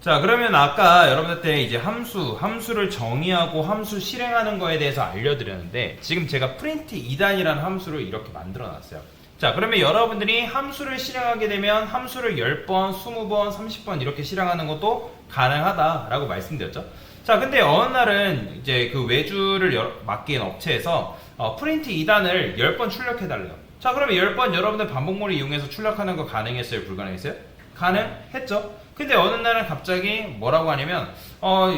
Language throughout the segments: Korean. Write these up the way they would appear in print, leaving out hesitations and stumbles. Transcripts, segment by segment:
자, 그러면 아까 여러분들한테 이제 함수를 정의하고 함수 실행하는 거에 대해서 알려드렸는데, 지금 제가 프린트 2단이라는 함수를 이렇게 만들어 놨어요. 자, 그러면 여러분들이 함수를 실행하게 되면 함수를 10번, 20번, 30번 이렇게 실행하는 것도 가능하다라고 말씀드렸죠. 자, 근데 어느 날은 이제 그 외주를 맡긴 업체에서 프린트 2단을 10번 출력해달래요. 자, 그러면 10번 여러분들 반복문을 이용해서 출력하는 거 가능했어요? 불가능했어요? 가능했죠? 근데 어느 날은 갑자기 뭐라고 하냐면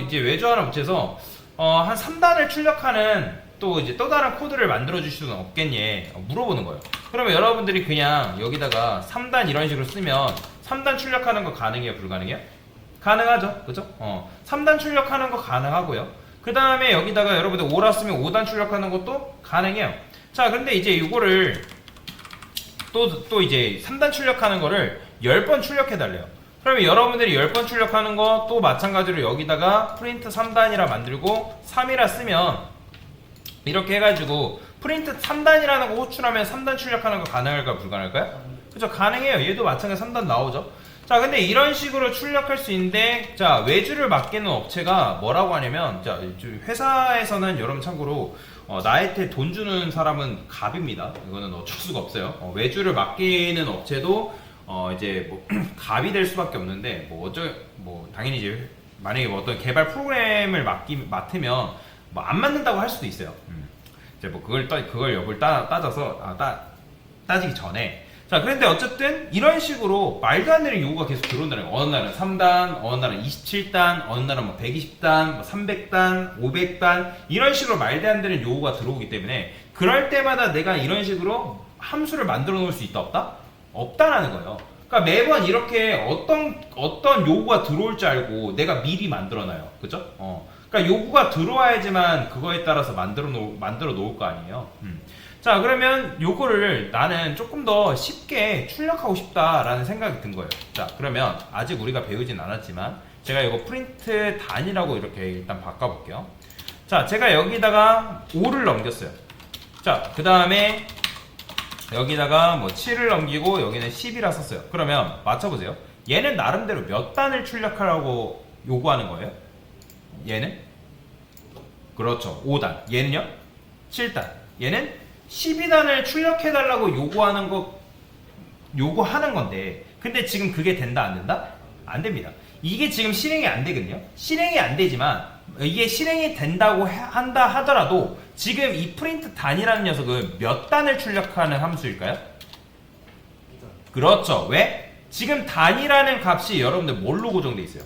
이제 외주하는 업체에서 한 3단을 출력하는 또 다른 코드를 만들어 주실 수는 없겠니? 물어보는 거예요. 그러면 여러분들이 그냥 여기다가 3단 이런 식으로 쓰면 3단 출력하는 거 가능해요? 불가능해요? 가능하죠. 그죠? 3단 출력하는 거 가능하고요. 그 다음에 여기다가 여러분들 5라 쓰면 5단 출력하는 것도 가능해요. 자, 근데 이제 이거를 또 이제 3단 출력하는 거를 10번 출력해달래요. 그러면 여러분들이 10번 출력하는 거 또 마찬가지로 여기다가 프린트 3단이라 만들고 3이라 쓰면 이렇게 해가지고 프린트 3단이라는 거 호출하면 3단 출력하는 거 가능할까요? 불가능할까요? 그죠? 가능해요. 얘도 마찬가지 3단 나오죠. 자, 근데 이런 식으로 출력할 수 있는데, 자, 외주를 맡기는 업체가 뭐라고 하냐면, 자, 회사에서는 여러분 참고로 나한테 돈 주는 사람은 갑입니다. 이거는 어쩔 수가 없어요. 외주를 맡기는 업체도 이제 뭐 갑이 될 수밖에 없는데, 당연히 이제 만약에 뭐 어떤 개발 프로그램을 맡으면 뭐 안 맞는다고 할 수도 있어요. 이제 뭐 그걸 여부를 따져서 따지기 전에. 자, 그런데 어쨌든 이런 식으로 말도 안 되는 요구가 계속 들어온다는 거예요. 어느 날은 3단, 어느 날은 27단, 어느 날은 뭐 120단, 뭐 300단, 500단 이런 식으로 말도 안 되는 요구가 들어오기 때문에 그럴 때마다 내가 이런 식으로 함수를 만들어 놓을 수 있다 없다? 없다라는 거예요. 그러니까 매번 이렇게 어떤 요구가 들어올 줄 알고 내가 미리 만들어 놔요. 그죠? 그러니까 요구가 들어와야지만 그거에 따라서 만들어 놓을 거 아니에요. 자, 그러면 요거를 나는 조금 더 쉽게 출력하고 싶다라는 생각이 든 거예요. 자, 그러면 아직 우리가 배우진 않았지만 제가 이거 프린트 단이라고 이렇게 일단 바꿔볼게요. 자, 제가 여기다가 5를 넘겼어요. 자, 그 다음에 여기다가 뭐 7을 넘기고 여기는 10이라 썼어요. 그러면 맞춰보세요. 얘는 나름대로 몇 단을 출력하라고 요구하는 거예요? 얘는? 그렇죠. 5단. 얘는요? 7단. 얘는 12단을 출력해달라고 요구하는 건데, 근데 지금 그게 된다, 안 된다? 안 됩니다. 이게 지금 실행이 안 되거든요? 실행이 안 되지만, 이게 실행이 된다고 한다 하더라도, 지금 이 프린트 단이라는 녀석은 몇 단을 출력하는 함수일까요? 그렇죠. 왜? 지금 단이라는 값이 여러분들 뭘로 고정되어 있어요?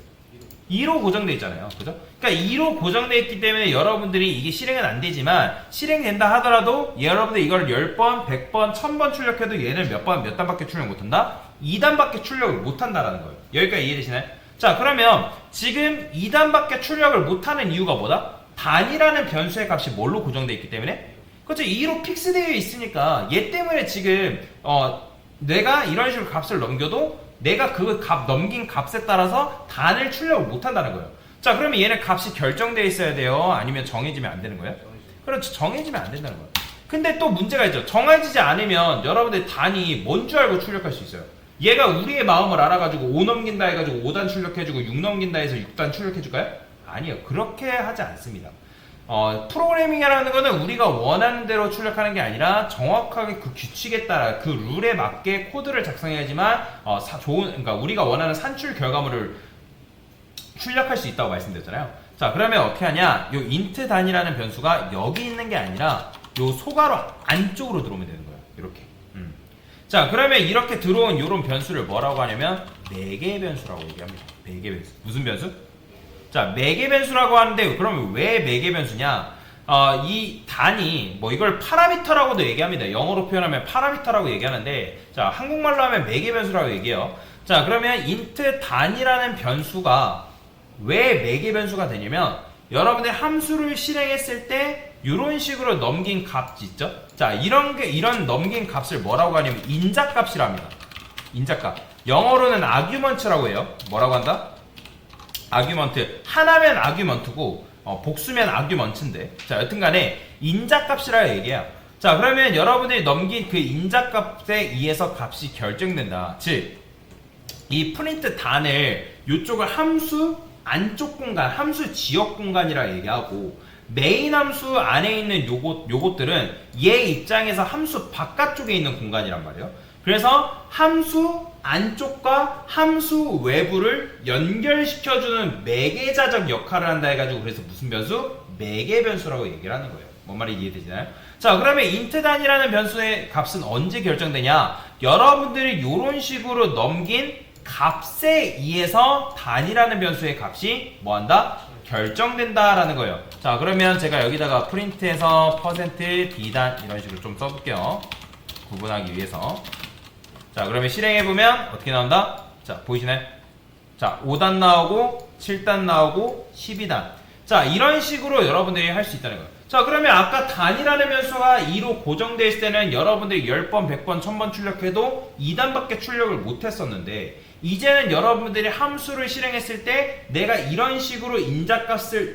2로 고정되어 있잖아요. 그죠? 그러니까 2로 고정되어 있기 때문에 여러분들이 이게 실행은 안 되지만 실행된다 하더라도 여러분들 이걸 10번, 100번, 1000번 출력해도 얘는 몇 단밖에 출력 못한다? 2단밖에 출력을 못한다라는 거예요. 여기까지 이해되시나요? 자, 그러면 지금 2단밖에 출력을 못하는 이유가 뭐다? 단이라는 변수의 값이 뭘로 고정되어 있기 때문에? 그렇죠. 2로 픽스되어 있으니까 얘 때문에 지금 내가 이런 식으로 값을 넘겨도 내가 그 넘긴 값에 따라서 단을 출력을 못한다는 거예요. 자, 그러면 얘는 값이 결정되어 있어야 돼요? 아니면 정해지면 안 되는 거예요? 그렇죠. 정해지면 안 된다는 거예요. 근데 또 문제가 있죠. 정해지지 않으면 여러분들 단이 뭔 줄 알고 출력할 수 있어요. 얘가 우리의 마음을 알아가지고 5 넘긴다 해가지고 5단 출력해주고 6 넘긴다 해서 6단 출력해줄까요? 아니요. 그렇게 하지 않습니다. 프로그래밍이라는 거는 우리가 원하는 대로 출력하는 게 아니라 정확하게 그 규칙에 따라 그 룰에 맞게 코드를 작성해야지만 그러니까 우리가 원하는 산출 결과물을 출력할 수 있다고 말씀드렸잖아요. 자, 그러면 어떻게 하냐? 요 int 단이라는 변수가 여기 있는 게 아니라 요 소괄호 안쪽으로 들어오면 되는 거예요. 이렇게. 자, 그러면 이렇게 들어온 요런 변수를 뭐라고 하냐면 매개 변수라고 얘기합니다. 매개 변수. 무슨 변수? 자, 매개 변수라고 하는데 그러면 왜 매개 변수냐? 이 단이 뭐 이걸 파라미터라고도 얘기합니다. 영어로 표현하면 파라미터라고 얘기하는데, 자, 한국말로 하면 매개 변수라고 얘기해요. 자, 그러면 int 단이라는 변수가 왜 매개 변수가 되냐면 여러분들 함수를 실행했을 때 이런 식으로 넘긴 값 있죠? 자, 이런 넘긴 값을 뭐라고 하냐면 인자값이라 합니다. 인자값. 영어로는 아규먼트라고 해요. 뭐라고 한다? 아규먼트. 하나면 아규먼트고 복수면 아규먼트인데, 자, 여튼간에 인자값이라 얘기해요. 자, 그러면 여러분들이 넘긴 그 인자값에 의해서 값이 결정된다. 즉 이 프린트 단을 이쪽을 함수 안쪽 공간, 함수 지역 공간이라 얘기하고 메인 함수 안에 있는 요것들은 얘 입장에서 함수 바깥쪽에 있는 공간이란 말이에요. 그래서 함수 안쪽과 함수 외부를 연결시켜주는 매개자적 역할을 한다 해가지고 그래서 무슨 변수? 매개 변수라고 얘기를 하는 거예요. 뭔 말이 이해되시나요? 자, 그러면 int 단이라는 변수의 값은 언제 결정되냐? 여러분들이 이런 식으로 넘긴 값에 의해서 단이라는 변수의 값이 뭐한다? 결정된다라는 거예요. 자, 그러면 제가 여기다가 프린트해서 %d단 이런 식으로 좀 써볼게요. 구분하기 위해서. 자, 그러면 실행해보면 어떻게 나온다? 자, 보이시나요? 자, 5단 나오고 7단 나오고 12단. 자, 이런 식으로 여러분들이 할 수 있다는 거예요. 자, 그러면 아까 단이라는 변수가 2로 고정되어 있을 때는 여러분들이 10번, 100번, 1000번 출력해도 2단밖에 출력을 못했었는데 이제는 여러분들이 함수를 실행했을 때 내가 이런 식으로 인자값을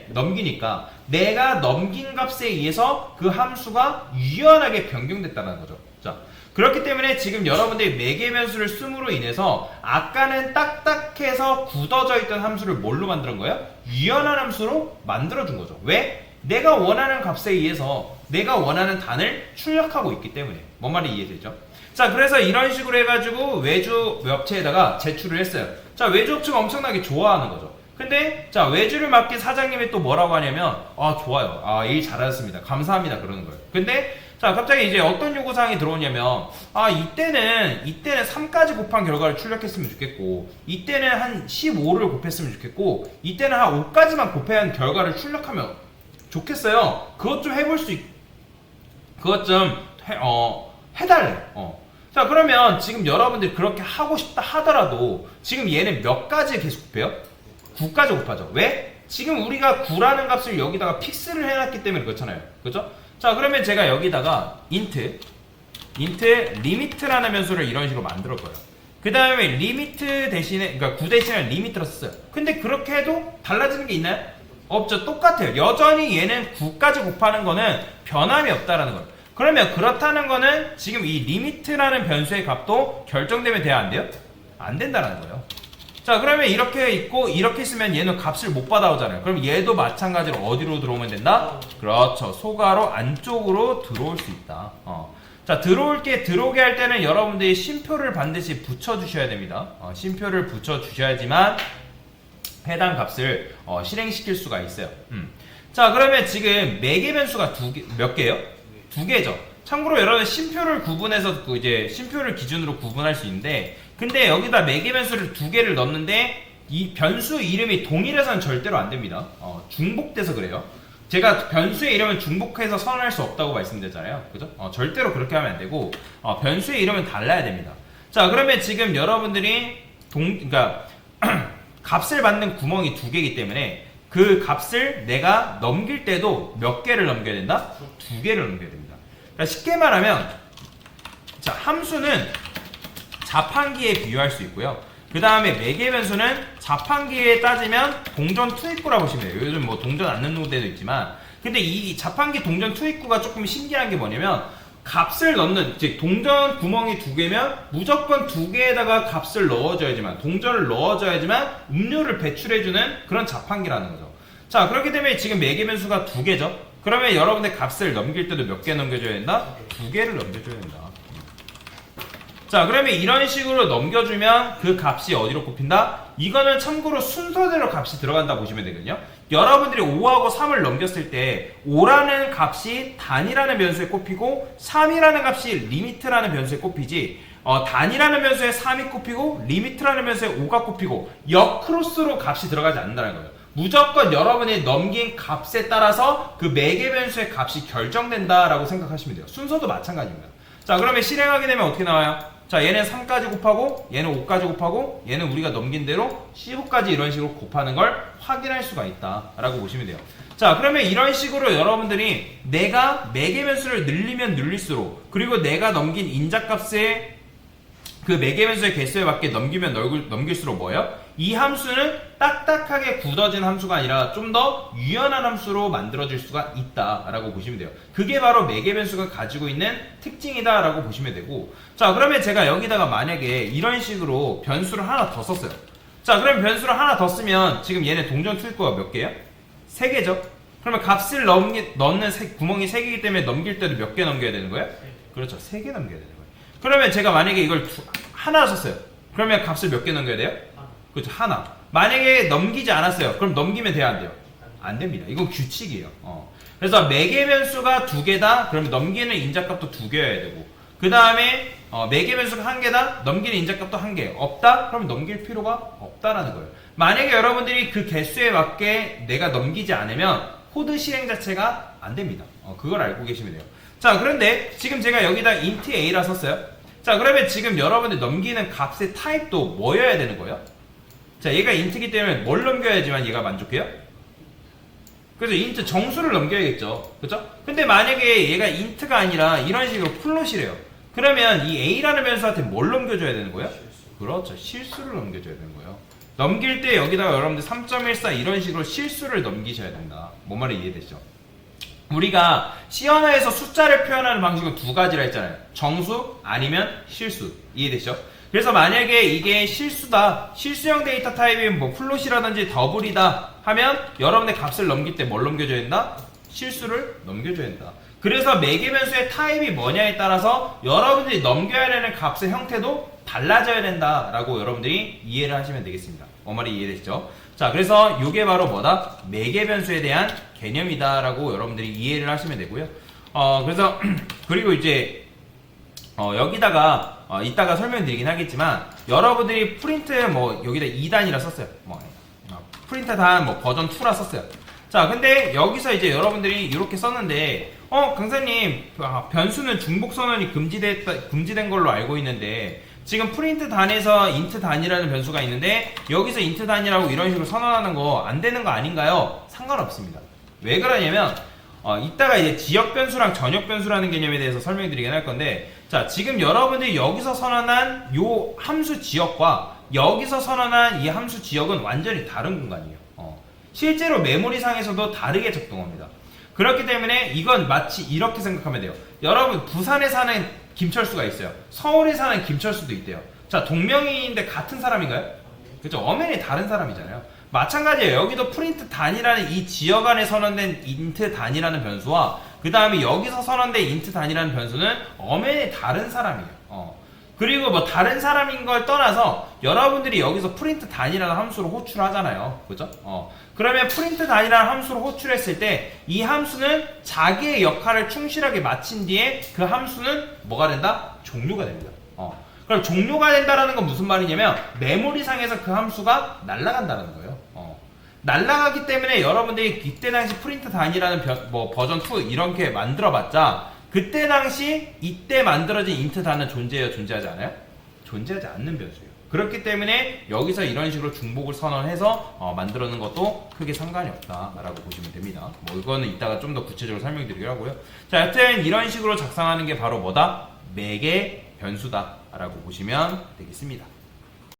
넘기니까 내가 넘긴 값에 의해서 그 함수가 유연하게 변경됐다는 거죠. 자, 그렇기 때문에 지금 여러분들이 매개 변수를 씀으로 인해서 아까는 딱딱해서 굳어져 있던 함수를 뭘로 만든 거예요? 유연한 함수로 만들어준 거죠. 왜? 내가 원하는 값에 의해서 내가 원하는 단을 출력하고 있기 때문에. 뭔 말이 이해되죠? 자, 그래서 이런 식으로 해가지고 외주 업체에다가 제출을 했어요. 자, 외주 업체가 엄청나게 좋아하는 거죠. 근데 자, 외주를 맡긴 사장님이 또 뭐라고 하냐면 좋아요. 일 잘하셨습니다. 감사합니다. 그러는 거예요. 근데 자, 갑자기 이제 어떤 요구사항이 들어오냐면 이때는 3까지 곱한 결과를 출력했으면 좋겠고 이때는 한 15를 곱했으면 좋겠고 이때는 한 5까지만 곱한 결과를 출력하면 좋겠어요. 그것 좀 해볼 그것 좀 해달래. 자, 그러면 지금 여러분들이 그렇게 하고 싶다 하더라도 지금 얘는 몇 가지 계속 곱해요? 9까지 곱하죠. 왜? 지금 우리가 9라는 값을 여기다가 픽스를 해놨기 때문에 그렇잖아요. 그죠? 자, 그러면 제가 여기다가 int limit라는 변수를 이런 식으로 만들 거예요. 그 다음에 limit 대신에, 그러니까 9 대신에 limit를 썼어요. 근데 그렇게 해도 달라지는 게 있나요? 없죠. 똑같아요. 여전히 얘는 9까지 곱하는 거는 변함이 없다라는 거예요. 그러면 그렇다는 거는 지금 이 limit라는 변수의 값도 결정되면 돼야 안 돼요? 안 된다라는 거예요. 자, 그러면 이렇게 있고 이렇게 있으면 얘는 값을 못 받아오잖아요. 그럼 얘도 마찬가지로 어디로 들어오면 된다? 그렇죠. 소괄호 안쪽으로 들어올 수 있다. 자, 들어오게 할 때는 여러분들이 쉼표를 반드시 붙여주셔야 됩니다. 쉼표를 붙여주셔야지만 해당 값을 실행시킬 수가 있어요. 자, 그러면 지금 매개 변수가 몇 개예요? 2개죠. 참고로 여러분 쉼표를 구분해서 이제 쉼표를 기준으로 구분할 수 있는데 근데 여기다 매개 변수를 2개를 넣는데 이 변수 이름이 동일해서는 절대로 안 됩니다. 중복돼서 그래요. 제가 변수의 이름은 중복해서 선언할 수 없다고 말씀드렸잖아요. 그죠? 절대로 그렇게 하면 안 되고 변수의 이름은 달라야 됩니다. 자, 그러면 지금 여러분들이 그러니까 값을 받는 구멍이 2개이기 때문에 그 값을 내가 넘길 때도 몇 개를 넘겨야 된다? 2개를 넘겨야 됩니다. 그러니까 쉽게 말하면 자, 함수는 자판기에 비유할 수 있고요. 그 다음에 매개 변수는 자판기에 따지면 동전 투입구라고 보시면 돼요. 요즘 뭐 동전 안 넣는 데도 있지만 근데 이 자판기 동전 투입구가 조금 신기한 게 뭐냐면 값을 넣는, 즉 동전 구멍이 2개면 무조건 2개에다가 값을 넣어줘야지만, 동전을 넣어줘야지만 음료를 배출해주는 그런 자판기라는 거죠. 자, 그렇기 때문에 지금 매개 변수가 2개죠. 그러면 여러분의 값을 넘길 때도 몇 개 넘겨줘야 된다? 2개를 넘겨줘야 된다. 자, 그러면 이런 식으로 넘겨주면 그 값이 어디로 꼽힌다? 이거는 참고로 순서대로 값이 들어간다 보시면 되거든요. 여러분들이 5하고 3을 넘겼을 때 5라는 값이 단이라는 변수에 꼽히고 3이라는 값이 리미트라는 변수에 꼽히지 단이라는 변수에 3이 꼽히고 리미트라는 변수에 5가 꼽히고 역크로스로 값이 들어가지 않는다는 거예요. 무조건 여러분이 넘긴 값에 따라서 그 매개 변수의 값이 결정된다라고 생각하시면 돼요. 순서도 마찬가지입니다. 자, 그러면 실행하게 되면 어떻게 나와요? 자, 얘는 3까지 곱하고 얘는 5까지 곱하고 얘는 우리가 넘긴 대로 15까지 이런 식으로 곱하는 걸 확인할 수가 있다 라고 보시면 돼요. 자, 그러면 이런 식으로 여러분들이 내가 매개 변수를 늘리면 늘릴수록 그리고 내가 넘긴 인자값의 그 매개 변수의 개수에 맞게 넘기면 넘길수록 뭐예요? 이 함수는 딱딱하게 굳어진 함수가 아니라 좀 더 유연한 함수로 만들어질 수가 있다라고 보시면 돼요. 그게 바로 매개 변수가 가지고 있는 특징이다라고 보시면 되고, 자, 그러면 제가 여기다가 만약에 이런 식으로 변수를 하나 더 썼어요. 자, 그럼 변수를 하나 더 쓰면 지금 얘네 동전 투입구가 몇 개예요? 3개죠. 그러면 값을 넣는 구멍이 3개이기 때문에 넘길 때도 몇 개 넘겨야 되는 거예요? 그렇죠. 3개 넘겨야 되는 거예요. 그러면 제가 만약에 이걸 하나 썼어요. 그러면 값을 몇 개 넘겨야 돼요? 그렇죠. 하나. 만약에 넘기지 않았어요. 그럼 넘기면 돼야 안 돼요? 안 됩니다. 이건 규칙이에요. 그래서 매개 변수가 2개다. 그러면 넘기는 인자값도 2개여야 되고, 그 다음에 매개 변수가 1개다. 넘기는 인자값도 1개. 없다? 그럼 넘길 필요가 없다라는 거예요. 만약에 여러분들이 그 개수에 맞게 내가 넘기지 않으면 코드 실행 자체가 안 됩니다. 그걸 알고 계시면 돼요. 자, 그런데 지금 제가 여기다 int a라 썼어요. 자, 그러면 지금 여러분들 넘기는 값의 타입도 뭐여야 되는 거예요? 자, 얘가 int이기 때문에 뭘 넘겨야지만 얘가 만족해요? 그래서 int 정수를 넘겨야겠죠. 그죠? 근데 만약에 얘가 int가 아니라 이런 식으로 플롯이래요. 그러면 이 a라는 변수한테 뭘 넘겨줘야 되는 거예요? 그렇죠. 실수를 넘겨줘야 되는 거예요. 넘길 때 여기다가 여러분들 3.14 이런 식으로 실수를 넘기셔야 된다. 뭔 말이 이해되시죠? 우리가 C 언어에서 숫자를 표현하는 방식은 2가지라 했잖아요. 정수 아니면 실수. 이해되시죠? 그래서 만약에 이게 실수다, 실수형 데이터 타입이 뭐 플롯이라든지 더블이다 하면 여러분의 값을 넘길 때 뭘 넘겨줘야 된다? 실수를 넘겨줘야 된다. 그래서 매개 변수의 타입이 뭐냐에 따라서 여러분들이 넘겨야 되는 값의 형태도 달라져야 된다라고 여러분들이 이해를 하시면 되겠습니다. 말이 이해되시죠? 자, 그래서 이게 바로 뭐다? 매개 변수에 대한 개념이다라고 여러분들이 이해를 하시면 되고요. 그래서 그리고 이제 여기다가 이따가 설명드리긴 하겠지만 여러분들이 프린트 뭐 여기다 2단이라 썼어요. 프린트 단 뭐 버전 2라 썼어요. 자, 근데 여기서 이제 여러분들이 이렇게 썼는데 강사님 변수는 중복 선언이 금지된 걸로 알고 있는데 지금 프린트 단에서 int 단이라는 변수가 있는데 여기서 int 단이라고 이런 식으로 선언하는 거 안 되는 거 아닌가요? 상관없습니다. 왜 그러냐면 이따가 이제 지역 변수랑 전역 변수라는 개념에 대해서 설명드리긴 할 건데, 자, 지금 여러분들이 여기서 선언한 요 함수 지역과 여기서 선언한 이 함수 지역은 완전히 다른 공간이에요. 실제로 메모리상에서도 다르게 작동합니다. 그렇기 때문에 이건 마치 이렇게 생각하면 돼요. 여러분 부산에 사는 김철수가 있어요. 서울에 사는 김철수도 있대요. 자, 동명이인데 같은 사람인가요? 그죠? 엄연히 다른 사람이잖아요. 마찬가지예요. 여기도 프린트 단이라는 이 지역 안에 선언된 int 단이라는 변수와 그 다음에 여기서 선언된 int 단이라는 변수는 엄연히 다른 사람이에요. 그리고 뭐 다른 사람인 걸 떠나서 여러분들이 여기서 프린트 단이라는 함수를 호출하잖아요. 그죠? 그러면 프린트 단이라는 함수를 호출했을 때 이 함수는 자기의 역할을 충실하게 마친 뒤에 그 함수는 뭐가 된다? 종료가 됩니다. 그럼 종료가 된다라는 건 무슨 말이냐면 메모리상에서 그 함수가 날아간다는 거예요. 날아가기 때문에 여러분들이 이때 당시 프린트 단이라는 버전 2 이렇게 만들어봤자 그때 당시 이때 만들어진 int 단은 존재해요? 존재하지 않아요? 존재하지 않는 변수예요. 그렇기 때문에 여기서 이런 식으로 중복을 선언해서 만들어놓은 것도 크게 상관이 없다라고 보시면 됩니다. 뭐 이거는 이따가 좀 더 구체적으로 설명드리기로 하고요. 자, 여튼 이런 식으로 작성하는 게 바로 뭐다? 매개 변수다 라고 보시면 되겠습니다.